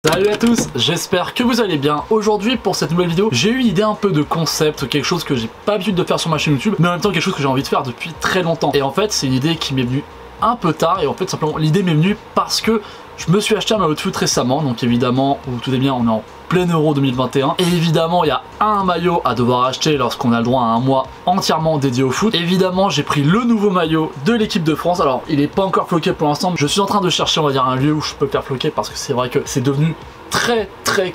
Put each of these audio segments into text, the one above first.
Salut à tous, j'espère que vous allez bien. Aujourd'hui pour cette nouvelle vidéo, j'ai eu une idée un peu de concept, quelque chose que j'ai pas l'habitude de faire sur ma chaîne YouTube, mais en même temps quelque chose que j'ai envie de faire depuis très longtemps. Et en fait c'est une idée qui m'est venue un peu tard, et en fait simplement l'idée m'est venue parce que je me suis acheté un maillot de foot récemment, donc évidemment, vous tout est bien, on est en plein Euro 2021, et évidemment il y a un maillot à devoir acheter lorsqu'on a le droit à un mois entièrement dédié au foot. Évidemment j'ai pris le nouveau maillot de l'équipe de France, alors il est pas encore floqué pour l'instant, je suis en train de chercher on va dire un lieu où je peux le faire floquer parce que c'est vrai que c'est devenu très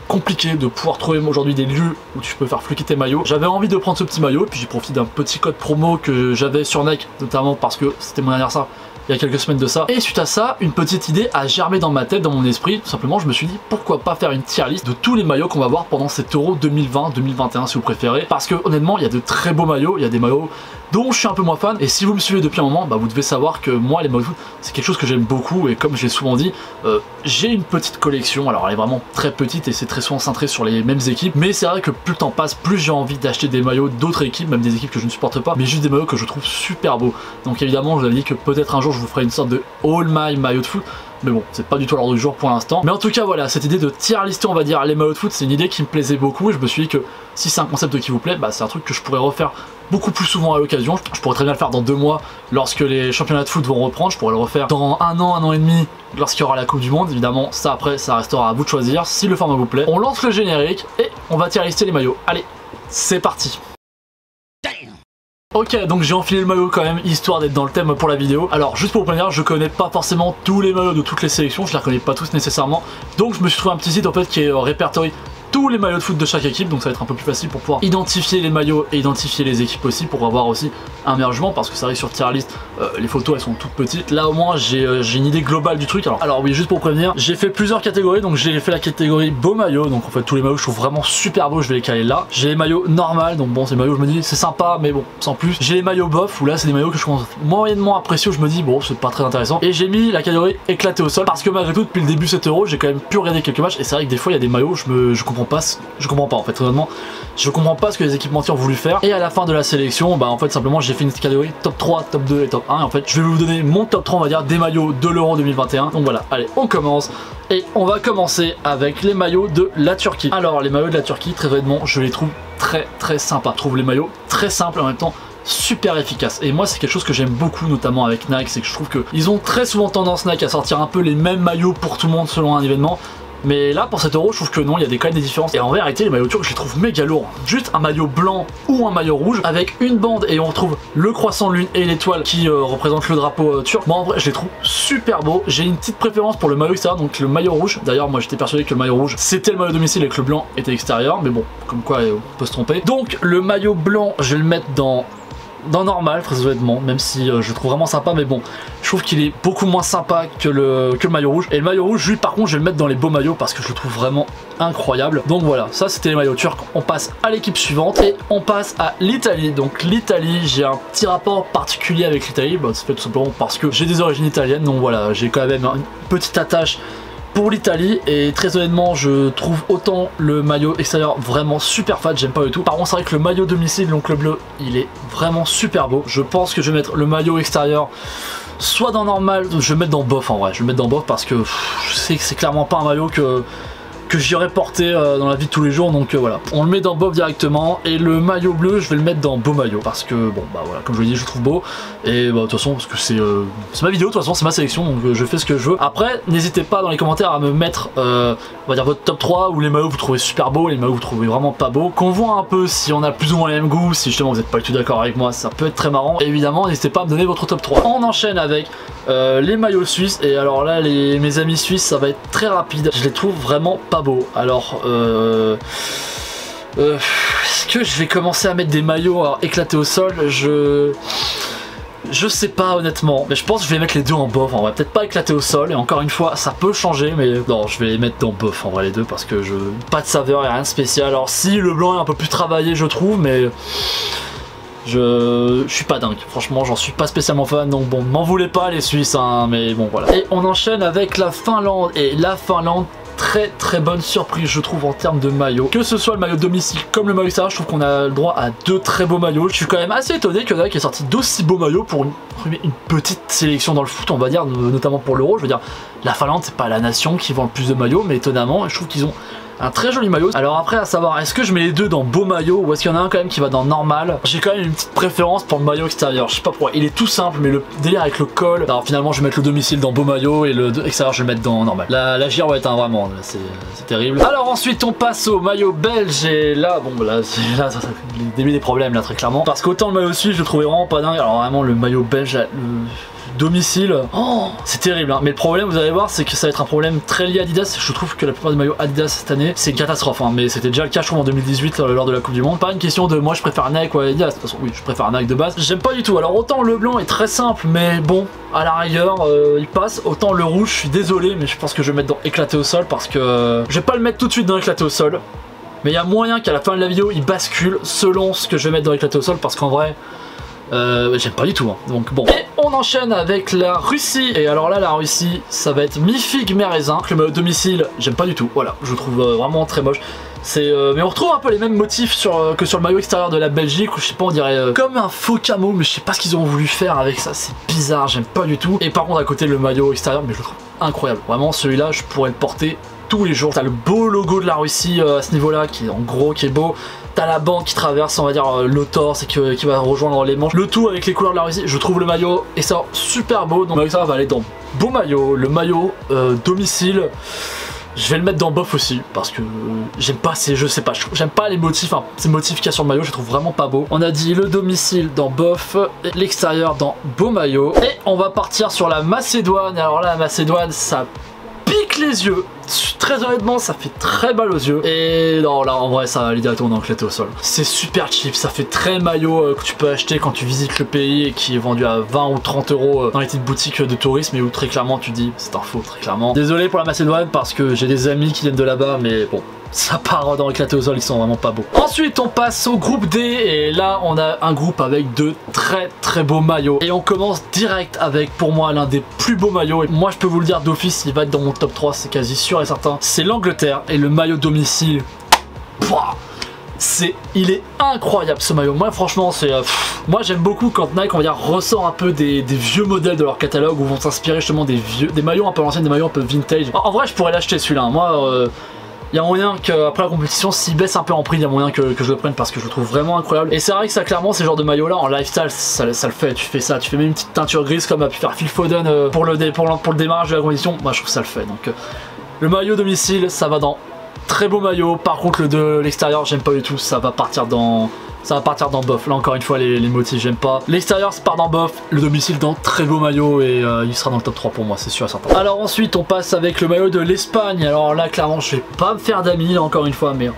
compliqué de pouvoir trouver aujourd'hui des lieux où tu peux faire floquer tes maillots. J'avais envie de prendre ce petit maillot, puis j'ai profité d'un petit code promo que j'avais sur Nike, notamment parce que c'était mon anniversaire il y a quelques semaines de ça, et suite à ça une petite idée a germé dans ma tête, dans mon esprit. Tout simplement je me suis dit pourquoi pas faire une tier list de tous les maillots qu'on va voir pendant cet Euro 2020-2021 si vous préférez, parce que honnêtement il y a de très beaux maillots, il y a des maillots dont je suis un peu moins fan, et si vous me suivez depuis un moment, bah vous devez savoir que moi les maillots de foot c'est quelque chose que j'aime beaucoup, et comme je l'ai souvent dit, j'ai une petite collection, alors elle est vraiment très petite et c'est très souvent centré sur les mêmes équipes, mais c'est vrai que plus le temps passe, plus j'ai envie d'acheter des maillots d'autres équipes, même des équipes que je ne supporte pas, mais juste des maillots que je trouve super beaux. Donc évidemment je vous avais dit que peut-être un jour je vous ferai une sorte de all my maillot de foot, mais bon, c'est pas du tout à l'ordre du jour pour l'instant. Mais en tout cas, voilà, cette idée de tier lister, on va dire, les maillots de foot, c'est une idée qui me plaisait beaucoup. Et je me suis dit que si c'est un concept qui vous plaît, bah c'est un truc que je pourrais refaire beaucoup plus souvent à l'occasion. Je pourrais très bien le faire dans 2 mois lorsque les championnats de foot vont reprendre. Je pourrais le refaire dans un an et demi lorsqu'il y aura la Coupe du Monde. Évidemment, ça après, ça restera à vous de choisir si le format vous plaît. On lance le générique et on va tier lister les maillots. Allez, c'est parti. Ok, donc j'ai enfilé le maillot quand même, histoire d'être dans le thème pour la vidéo. Alors juste pour vous prévenir, je connais pas forcément tous les maillots de toutes les sélections, je les reconnais pas tous nécessairement. Donc je me suis trouvé un petit site en fait qui répertorie tous les maillots de foot de chaque équipe, donc ça va être un peu plus facile pour pouvoir identifier les maillots et identifier les équipes aussi, pour avoir aussi un meilleur jugement, parce que c'est vrai que sur tier list les photos elles sont toutes petites. Là au moins j'ai une idée globale du truc. Alors oui, juste pour prévenir, j'ai fait plusieurs catégories, donc j'ai fait la catégorie beau maillot, donc en fait tous les maillots je trouve vraiment super beaux, je vais les caler là. J'ai les maillots normal, donc bon c'est les maillots je me dis c'est sympa mais bon sans plus. J'ai les maillots bof, où là c'est des maillots que je commence moyennement appréciés, où je me dis bon c'est pas très intéressant. Et j'ai mis la catégorie éclaté au sol, parce que malgré tout depuis le début de cet Euro j'ai quand même pu regarder quelques matchs, et c'est vrai que des fois il y a des maillots je comprends pas en fait, honnêtement je comprends pas ce que les équipementiers ont voulu faire. Et à la fin de la sélection, bah en fait simplement j'ai fait une catégorie top 3, top 2 et top 1, et en fait je vais vous donner mon top 3 on va dire des maillots de l'Euro 2021. Donc voilà, allez on commence, et on va commencer avec les maillots de la Turquie. Alors les maillots de la Turquie, très honnêtement je les trouve très sympas. Je trouve les maillots très simples en même temps super efficace, et moi c'est quelque chose que j'aime beaucoup notamment avec Nike, c'est que je trouve que ils ont très souvent tendance Nike à sortir un peu les mêmes maillots pour tout le monde selon un événement. Mais là pour cet Euro je trouve que non, il y a quand même des différences, et en vérité les maillots turcs je les trouve méga lourds. Juste un maillot blanc ou un maillot rouge avec une bande, et on retrouve le croissant de lune et l'étoile qui représente le drapeau turc. Moi en vrai je les trouve super beaux. J'ai une petite préférence pour le maillot extérieur, donc le maillot rouge. D'ailleurs moi j'étais persuadé que le maillot rouge c'était le maillot domicile et que le blanc était extérieur, mais bon comme quoi on peut se tromper. Donc le maillot blanc je vais le mettre dans normal très honnêtement, même si je le trouve vraiment sympa, mais bon je trouve qu'il est beaucoup moins sympa que le maillot rouge. Et le maillot rouge lui par contre je vais le mettre dans les beaux maillots parce que je le trouve vraiment incroyable. Donc voilà, ça c'était les maillots turcs. On passe à l'équipe suivante et on passe à l'Italie. Donc l'Italie, j'ai un petit rapport particulier avec l'Italie, bah, c'est fait tout simplement parce que j'ai des origines italiennes, donc voilà j'ai quand même une petite attache pour l'Italie, et très honnêtement je trouve autant le maillot extérieur vraiment super fat, j'aime pas du tout. Par contre c'est vrai que le maillot domicile, donc le bleu, il est vraiment super beau. Je pense que je vais mettre le maillot extérieur soit dans normal, je vais le mettre dans bof en vrai, je vais le mettre dans bof parce que je sais que c'est clairement pas un maillot que j'irais porter dans la vie de tous les jours, donc voilà, on le met dans bof directement. Et le maillot bleu je vais le mettre dans beau maillot parce que bon bah voilà, comme je vous l'ai dit je le trouve beau, et bah de toute façon parce que c'est ma vidéo, de toute façon c'est ma sélection, donc je fais ce que je veux. Après n'hésitez pas dans les commentaires à me mettre on va dire votre top 3, ou les maillots que vous trouvez super beaux, les maillots que vous trouvez vraiment pas beaux, qu'on voit un peu si on a plus ou moins les mêmes goûts, si justement vous n'êtes pas du tout d'accord avec moi, ça peut être très marrant. Et évidemment n'hésitez pas à me donner votre top 3. On enchaîne avec les maillots suisses, et alors là mes amis suisses ça va être très rapide, je les trouve vraiment pas beaux. Alors est-ce que je vais commencer à mettre des maillots éclatés au sol? Je sais pas honnêtement, mais je pense que je vais mettre les deux en bof en vrai, peut-être pas éclaté au sol, et encore une fois ça peut changer, mais non je vais les mettre dans bof en vrai les deux, parce que pas de saveur et rien de spécial. Alors si le blanc est un peu plus travaillé je trouve, mais je suis pas dingue, franchement j'en suis pas spécialement fan, donc bon m'en voulez pas les Suisses hein, mais bon voilà. Et on enchaîne avec la Finlande, et la Finlande très bonne surprise je trouve en termes de maillot, que ce soit le maillot domicile comme le maillot extérieur. Je trouve qu'on a le droit à 2 très beaux maillots. Je suis quand même assez étonné qu'il y en a qui ait sorti d'aussi beaux maillots pour une petite sélection dans le foot on va dire, notamment pour l'Euro. Je veux dire La Finlande, c'est pas la nation qui vend le plus de maillots, mais étonnamment, je trouve qu'ils ont un très joli maillot. Alors après, à savoir, est-ce que je mets les deux dans beau maillot ou est-ce qu'il y en a un quand même qui va dans normal? J'ai quand même une petite préférence pour le maillot extérieur. Je sais pas pourquoi. Il est tout simple, mais le délire avec le col. Alors finalement, je vais mettre le domicile dans beau maillot et le extérieur, je vais le mettre dans normal. La gire va être vraiment, c'est terrible. Alors ensuite, on passe au maillot belge et là, bon, là, c'est le début des problèmes là, très clairement. Parce qu'autant le maillot suisse, je le trouvais vraiment pas dingue. Alors vraiment, le maillot belge, domicile, oh, c'est terrible hein. Mais le problème, vous allez voir, c'est que ça va être un problème très lié à Adidas. Je trouve que la plupart des maillots Adidas cette année, c'est une catastrophe hein. Mais c'était déjà le cas, je trouve, en 2018 lors de la Coupe du Monde. Pas une question de moi je préfère Nike ou Adidas. De toute façon, oui, je préfère Nike de base. J'aime pas du tout. Alors autant le blanc est très simple, mais bon, à la rigueur, il passe. Autant le rouge, je suis désolé, mais je pense que je vais le mettre dans éclaté au sol parce que je vais pas le mettre tout de suite dans éclaté au sol. Mais il y a moyen qu'à la fin de la vidéo, il bascule selon ce que je vais mettre dans éclaté au sol parce qu'en vrai. J'aime pas du tout hein. Donc bon. Et on enchaîne avec la Russie. Et alors là, la Russie, ça va être mi-figue mi-raisin. Le maillot domicile, j'aime pas du tout. Voilà, je le trouve vraiment très moche. Mais on retrouve un peu les mêmes motifs que sur le maillot extérieur de la Belgique, où je sais pas, on dirait comme un faux camo, mais je sais pas ce qu'ils ont voulu faire avec ça. C'est bizarre, j'aime pas du tout. Et par contre, à côté, le maillot extérieur, mais je le trouve incroyable. Vraiment, celui-là, je pourrais le porter tous les jours. T'as le beau logo de la Russie à ce niveau-là, qui est en gros, qui est beau. T'as la bande qui traverse, on va dire, le torse et qui va rejoindre les manches. Le tout avec les couleurs de la Russie. Je trouve le maillot et ça super beau. Donc ça va aller dans beau maillot. Le maillot domicile, je vais le mettre dans bof aussi parce que j'aime pas je sais pas, j'aime pas les motifs, hein, ces motifs qu'il y a sur le maillot, je les trouve vraiment pas beaux. On a dit le domicile dans bof, l'extérieur dans beau maillot. Et on va partir sur la Macédoine. Et alors là, la Macédoine, ça pique les yeux. Très honnêtement, ça fait très mal aux yeux. Et non, là en vrai, ça va aller directement dans éclaté au sol. C'est super cheap, ça fait très maillot que tu peux acheter quand tu visites le pays et qui est vendu à 20 ou 30 euros dans les petites boutiques de tourisme et où très clairement tu dis c'est un faux, très clairement. Désolé pour la Macédoine parce que j'ai des amis qui viennent de là-bas, mais bon. Ça part dans éclaté au sol, ils sont vraiment pas beaux. Ensuite, on passe au groupe D et là, on a un groupe avec de très beaux maillots. Et on commence direct avec, pour moi, l'un des plus beaux maillots. Et moi, je peux vous le dire d'office, il va être dans mon top 3, c'est quasi sûr et certain. C'est l'Angleterre et le maillot domicile. Il est incroyable ce maillot. Moi franchement c'est moi j'aime beaucoup quand Nike, on va dire, ressort un peu des vieux modèles de leur catalogue, où vont s'inspirer justement des maillots un peu anciens, des maillots un peu vintage. En vrai je pourrais l'acheter celui-là, moi il y a moyen qu'après la compétition, s'il baisse un peu en prix, il y a moyen que je le prenne parce que je le trouve vraiment incroyable. Et c'est vrai que ça, clairement, ces genres de maillots là en lifestyle, ça le fait. Tu fais ça, tu fais même une petite teinture grise comme a pu faire Phil Foden pour le démarrage de la compétition. Moi je trouve ça le fait. Donc le maillot domicile, ça va dans très beau maillot. Par contre le de l'extérieur, j'aime pas du tout. Ça va partir dans bof. Là encore une fois, les motifs j'aime pas. L'extérieur ça part dans bof, le domicile dans très beau maillot et il sera dans le top 3 pour moi, c'est sûr et certain. Alors ensuite on passe avec le maillot de l'Espagne. Alors là clairement je vais pas me faire d'amis là encore une fois, mais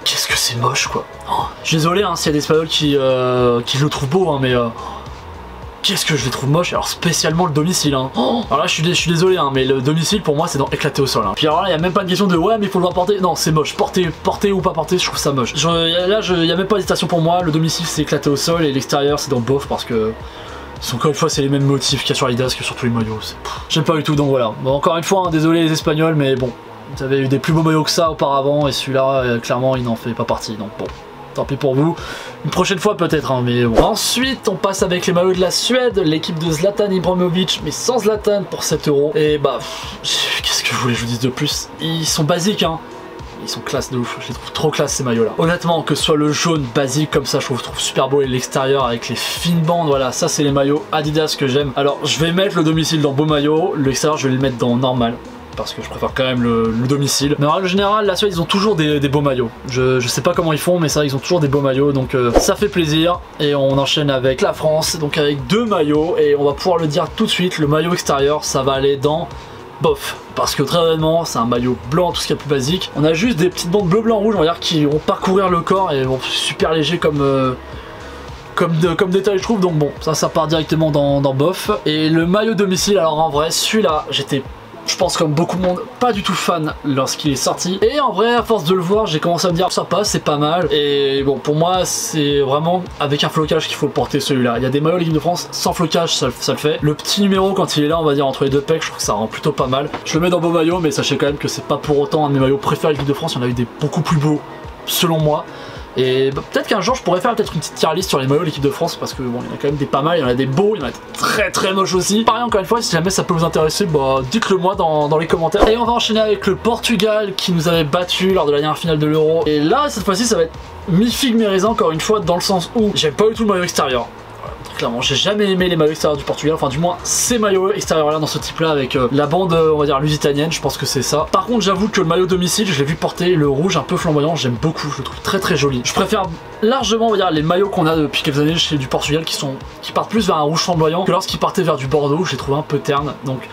qu'est-ce que c'est moche quoi. Je suis désolé hein, s'il y a des Espagnols qui le trouvent beau hein, mais qu'est-ce que je les trouve moches. Alors spécialement le domicile hein. Alors là je suis désolé hein, mais le domicile pour moi c'est dans éclaté au sol hein. Puis alors là il n'y a même pas une question de ouais mais il faut le voir porter. Non c'est moche, porter ou pas porter, je trouve ça moche. Là il n'y a même pas d'hésitation pour moi. Le domicile c'est éclaté au sol et l'extérieur c'est dans bof parce que encore une fois c'est les mêmes motifs qu'il y a sur Adidas que sur tous les maillots. J'aime pas du tout donc voilà. Bon, encore une fois hein, désolé les Espagnols mais bon, vous avez eu des plus beaux maillots que ça auparavant et celui-là clairement il n'en fait pas partie donc bon. Tant pis pour vous, une prochaine fois peut-être hein, mais bon. Ensuite on passe avec les maillots de la Suède, l'équipe de Zlatan Ibrahimovic mais sans Zlatan pour 7 €. Et bah qu'est-ce que vous voulez que je vous dise de plus. Ils sont basiques hein, ils sont classe de ouf, je les trouve trop classe ces maillots là. Honnêtement que ce soit le jaune basique comme ça je trouve super beau et l'extérieur avec les fines bandes, voilà ça c'est les maillots Adidas que j'aime. Alors je vais mettre le domicile dans beau maillot, l'extérieur je vais le mettre dans normal. Parce que je préfère quand même le domicile. Mais en règle générale, la Suède, ils ont toujours des beaux maillots. Je sais pas comment ils font, mais ça, ils ont toujours des beaux maillots. Donc ça fait plaisir. Et on enchaîne avec la France. Donc avec 2 maillots. Et on va pouvoir le dire tout de suite. Le maillot extérieur, ça va aller dans bof. Parce que très honnêtement, c'est un maillot blanc, tout ce qui est plus basique. On a juste des petites bandes bleu, blanc, rouge, on va dire, qui vont parcourir le corps. Et vont super léger comme détail je trouve. Donc bon, ça part directement dans bof. Et le maillot domicile, alors en vrai, celui-là, j'étais... Je pense comme beaucoup de monde, pas du tout fan lorsqu'il est sorti. Et en vrai, à force de le voir, j'ai commencé à me dire ça passe, c'est pas mal. Et bon, pour moi, c'est vraiment avec un flocage qu'il faut le porter celui-là. Il y a des maillots de l'équipe de France sans flocage, ça le fait. Le petit numéro quand il est là, on va dire entre les deux pecs, je trouve que ça rend plutôt pas mal. Je le mets dans beau maillot, mais sachez quand même que c'est pas pour autant un de mes maillots préférés de l'équipe de France. Il y en a eu des beaucoup plus beaux, selon moi. Et bah, peut-être qu'un jour je pourrais faire peut-être une petite tier list sur les maillots de l'équipe de France parce que bon, il y en a quand même des pas mal, il y en a des beaux, il y en a des très moches aussi. Pareil encore une fois, si jamais ça peut vous intéresser, bah dites-le moi dans les commentaires. Et on va enchaîner avec le Portugal qui nous avait battu lors de la dernière finale de l'Euro. Et là cette fois-ci ça va être mi-figue mi-raisin encore une fois, dans le sens où j'aime pas du tout le maillot extérieur. Clairement, j'ai jamais aimé les maillots extérieurs du Portugal, enfin du moins ces maillots extérieurs là dans ce type là avec la bande on va dire lusitanienne, je pense que c'est ça. Par contre j'avoue que le maillot domicile, je l'ai vu porter le rouge un peu flamboyant, j'aime beaucoup, je le trouve très joli. Je préfère largement on va dire les maillots qu'on a depuis quelques années chez du Portugal qui partent plus vers un rouge flamboyant que lorsqu'ils partaient vers du Bordeaux, je les trouve un peu terne. Donc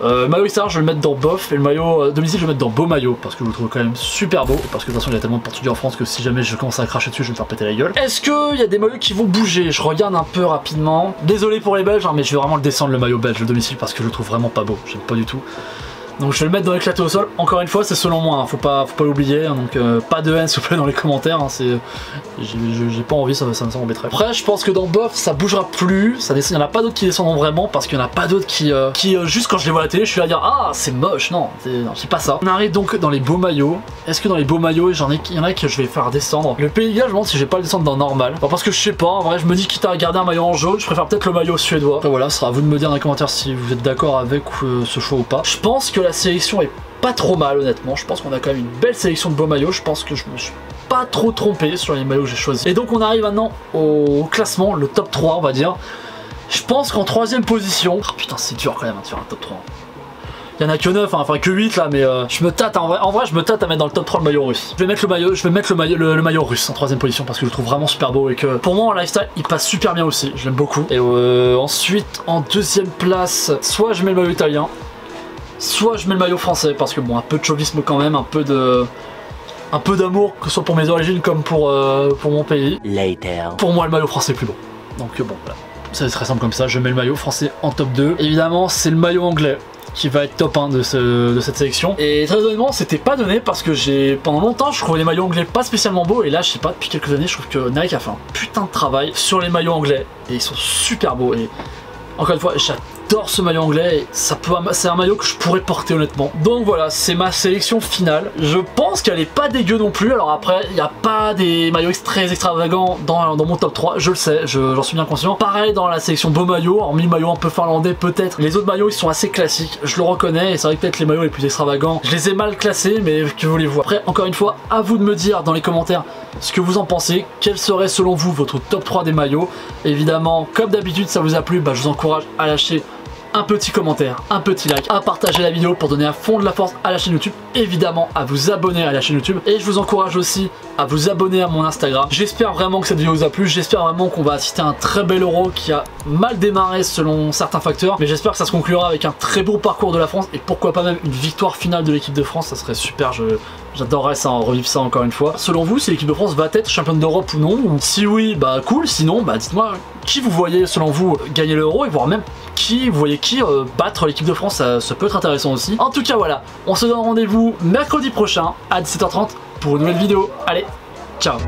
le maillot extérieur je vais le mettre dans bof et le maillot domicile je vais le mettre dans beau maillot parce que je le trouve quand même super beau, parce que de toute façon il y a tellement de Portugais en France que si jamais je commence à cracher dessus je vais me faire péter la gueule. Est-ce qu'il y a des maillots qui vont bouger? Je regarde un peu rapidement, désolé pour les Belges hein, mais je vais vraiment le descendre le maillot belge, le domicile, parce que je le trouve vraiment pas beau, j'aime pas du tout. Donc je vais le mettre dans l'éclaté au sol, encore une fois c'est selon moi, hein. faut pas l'oublier, hein. Donc pas de haine s'il vous plaît dans les commentaires, hein. J'ai pas envie, ça m'embêterait. Après je pense que dans bof ça bougera plus, il y en a pas d'autres qui descendront vraiment, parce qu'il y en a pas d'autres qui juste quand je les vois à la télé je suis là à dire ah c'est moche, non c'est pas ça. On arrive donc dans les beaux maillots. Est-ce que dans les beaux maillots il y en a que je vais faire descendre? Le Pays de Galles je me demande si je vais pas le descendre dans normal, parce que je sais pas, en vrai je me dis quitte à garder un maillot en jaune, je préfère peut-être le maillot suédois. Après voilà, ce sera à vous de me dire dans les commentaires si vous êtes d'accord avec ce choix ou pas. Je pense que la sélection est pas trop mal honnêtement, je pense qu'on a quand même une belle sélection de beaux maillots, je pense que je me suis pas trop trompé sur les maillots que j'ai choisis. Et donc on arrive maintenant au classement, le top 3 on va dire. Je pense qu'en 3ème position, oh putain c'est dur quand même de faire un top 3. Il y en a que 9, hein, enfin que 8 là, mais je me tâte en vrai je me tâte à mettre dans le top 3 le maillot russe. Je vais mettre le maillot russe en 3ème position parce que je le trouve vraiment super beau et que pour moi en lifestyle il passe super bien aussi, je l'aime beaucoup. Et ensuite en 2ème place, soit je mets le maillot italien, soit je mets le maillot français parce que bon, un peu de chauvisme quand même, un peu d'amour, que ce soit pour mes origines comme pour mon pays. Later. Pour moi le maillot français est plus beau. Donc bon voilà, c'est très simple comme ça, je mets le maillot français en top 2. Évidemment c'est le maillot anglais qui va être top 1 de cette sélection. Et très honnêtement c'était pas donné parce que pendant longtemps je trouvais les maillots anglais pas spécialement beaux, et là je sais pas, depuis quelques années je trouve que Nike a fait un putain de travail sur les maillots anglais et ils sont super beaux. Et encore une fois j'adore ce maillot anglais et c'est un maillot que je pourrais porter honnêtement. Donc voilà, c'est ma sélection finale. Je pense qu'elle est pas dégueu non plus. Alors après il n'y a pas des maillots très extravagants dans mon top 3, je le sais, j'en suis bien conscient. Pareil dans la sélection beau maillot, hormis le maillot un peu finlandais peut-être, les autres maillots ils sont assez classiques, je le reconnais, et c'est vrai que peut-être les maillots les plus extravagants je les ai mal classés, mais que voulez-vous. Après encore une fois à vous de me dire dans les commentaires ce que vous en pensez, quel serait selon vous votre top 3 des maillots. Évidemment comme d'habitude ça vous a plu, bah, je vous encourage à lâcher un petit commentaire, un petit like, à partager la vidéo pour donner à fond de la force à la chaîne YouTube, évidemment à vous abonner à la chaîne YouTube, et je vous encourage aussi à vous abonner à mon Instagram. J'espère vraiment que cette vidéo vous a plu, j'espère vraiment qu'on va assister à un très bel Euro qui a mal démarré selon certains facteurs, mais j'espère que ça se conclura avec un très beau parcours de la France et pourquoi pas même une victoire finale de l'équipe de France, ça serait super, j'adorerais ça, revivre ça encore une fois. Selon vous, si l'équipe de France va être championne d'Europe ou non? Si oui, bah cool, sinon bah dites-moi qui vous voyez selon vous gagner l'Euro, et voire même vous voyez qui battre l'équipe de France, ça peut être intéressant aussi. En tout cas voilà, on se donne rendez-vous mercredi prochain à 17h30 pour une nouvelle vidéo. Allez, ciao.